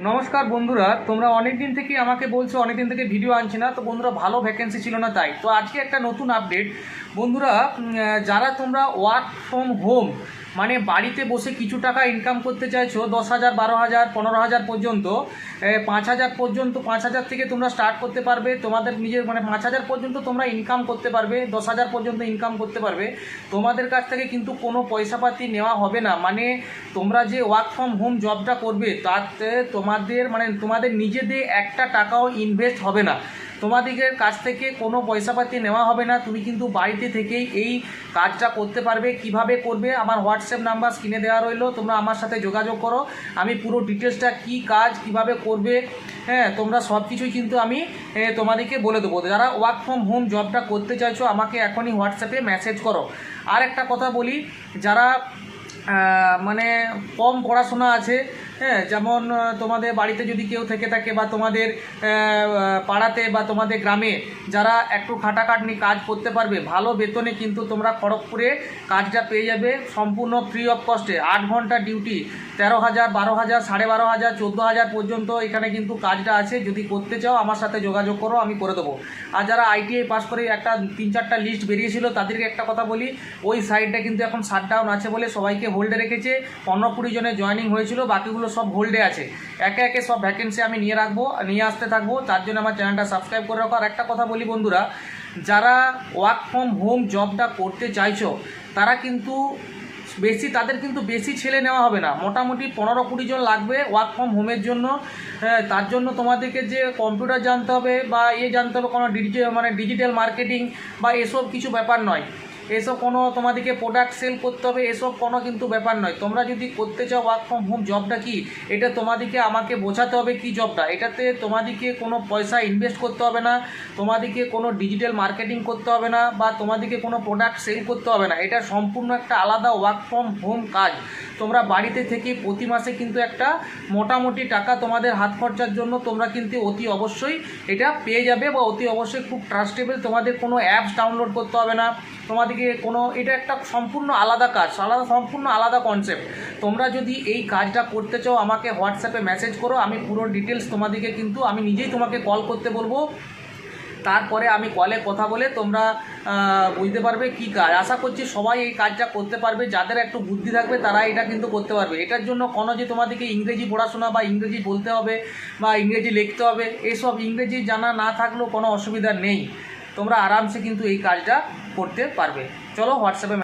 নমস্কার বন্ধুরা, তোমরা অনেক দিন থেকে আমাকে বলছো অনেক দিন থেকে ভিডিও আনছি না। তো বন্ধুরা, ভালো ভ্যাকেন্সি ছিল না, তাই তো আজকে একটা নতুন আপডেট। বন্ধুরা, যারা তোমরা ওয়ার্ক ফ্রম হোম মানে বাড়িতে বসে কিছু টাকা ইনকাম করতে চাইছো, 10,000, 12,000, 15,000 পর্যন্ত, 5,000 পর্যন্ত, 5,000 থেকে তোমরা স্টার্ট করতে পারবে। তোমাদের নিজের 5,000 পর্যন্ত তোমরা ইনকাম করতে পারবে, 10,000 পর্যন্ত ইনকাম করতে পারবে। তোমাদের কাছ থেকে কিন্তু কোনো পয়সাপাতি নেওয়া হবে না। তোমরা যে ওয়ার্ক ফ্রম হোম জবটা করবে তাতে তোমাদের নিজেদের একটা টাকাও ইনভেস্ট হবে না, তোমাদের কাছ থেকে কোনো পয়সাপাতি নেওয়া হবে না। তুমি কিন্তু বাড়িতে থেকেই এই কাজটা করতে পারবে। কিভাবে করবে, আমার হোয়াটসঅ্যাপ নাম্বার স্ক্রিনে দেওয়া রইলো, তোমরা আমার সাথে যোগাযোগ করো। আমি পুরো ডিটেলসটা কী কাজ কিভাবে করবে, তোমরা সব কিছুই কিন্তু আমি তোমাদেরকে বলে দেবো। যারা ওয়ার্ক ফ্রম হোম জবটা করতে চাইছো আমাকে এখনই হোয়াটসঅ্যাপে মেসেজ করো। আর একটা কথা বলি, যারা কম পড়াশোনা আছে, যেমন তোমাদের বাড়িতে যদি কেউ থেকে থাকে বা তোমাদের পাড়াতে বা তোমাদের গ্রামে যারা একটু খাটাখাটনি কাজ করতে পারবে, ভালো বেতনে কিন্তু তোমরা খড়গপুরে কাজটা পেয়ে যাবে সম্পূর্ণ ফ্রি অফ কস্টে। 8 ঘন্টা ডিউটি, 13,000, 12,000, 12,500, 14,000 পর্যন্ত এখানে কিন্তু কাজটা আছে। যদি করতে চাও আমার সাথে যোগাযোগ করো, আমি করে দেবো। আর যারা ITI পাস করে একটা 3-4টা লিস্ট বেরিয়েছিল, তাদেরকে একটা কথা বলি, ওই সাইডটা কিন্তু এখন শাটডাউন আছে বলে সবাইকে হোল্ডে রেখেছে। 15-20 জনের জয়েনিং হয়েছিল, বাকিগুলো সব হোল্ডে আছে। একে একে সব ভ্যাকেন্সি আমি নিয়ে আসতে থাকবো। তার জন্য আমার চ্যানেলটা সাবস্ক্রাইব করে রাখো। আর একটা কথা বলি বন্ধুরা, যারা ওয়ার্ক ফ্রম হোম জবটা করতে চাইছো তারা কিন্তু তাদের কিন্তু বেশি ছেলে নেওয়া হবে না, মোটামুটি 15-20 জন লাগবে ওয়ার্ক ফ্রম হোমের জন্য। তার জন্য তোমাদেরকে যে কম্পিউটার জানতে হবে বা জানতে হবে, কোনো ডিজিটাল মার্কেটিং বা এসব কিছু ব্যাপার নয়। এসব কোনো তোমাদেরকে প্রোডাক্ট সেল করতে হবে, এসব কোনো কিন্তু ব্যাপার নয়। তোমরা যদি করতে চাও ওয়ার্ক ফ্রম হোম জবটা কি, এটা তোমাদেরকে আমাকে বোঝাতে হবে কি জবটা। এটাতে তোমাদেরকে কোনো পয়সা ইনভেস্ট করতে হবে না, তোমাদেরকে কোনো ডিজিটাল মার্কেটিং করতে হবে না, বা তোমাদেরকে কোনো প্রোডাক্ট সেল করতে হবে না। এটা সম্পূর্ণ একটা আলাদা ওয়ার্ক ফ্রম হোম কাজ। তোমরা বাড়িতে থেকে প্রতি মাসে কিন্তু একটা মোটামুটি টাকা তোমাদের হাত খরচার জন্য তোমরা কিন্তু অতি অবশ্যই এটা পেয়ে যাবে, বা অতি অবশ্যই খুব ট্রাস্টেবল। তোমাদের কোনো অ্যাপস ডাউনলোড করতে হবে না, তোমাদেরকে এটা একটা সম্পূর্ণ আলাদা কাজ, সম্পূর্ণ আলাদা কনসেপ্ট। তোমরা যদি এই কাজটা করতে চাও আমাকে হোয়াটসঅ্যাপে মেসেজ করো, আমি পুরো ডিটেলস তোমাদেরকে কিন্তু আমি নিজেই তোমাকে কল করতে বলবো। তারপরে আমি কলে কথা বলে তোমরা বুঝতে পারবে কি কাজ। আশা করছি সবাই এই কাজটা করতে পারবে, যাদের একটু বুদ্ধি থাকবে তারা এটা কিন্তু করতে পারবে। এটার জন্য কোনো যে তোমাদেরকে ইংরেজি পড়াশোনা বা ইংরেজি বলতে হবে বা ইংরেজি লিখতে হবে, এসব ইংরেজি জানা না থাকলেও কোনো অসুবিধা নেই। তোমরা আরামসে কিন্তু এই কাজটা করতে পারবে। চলো হোয়াটসঅ্যাপে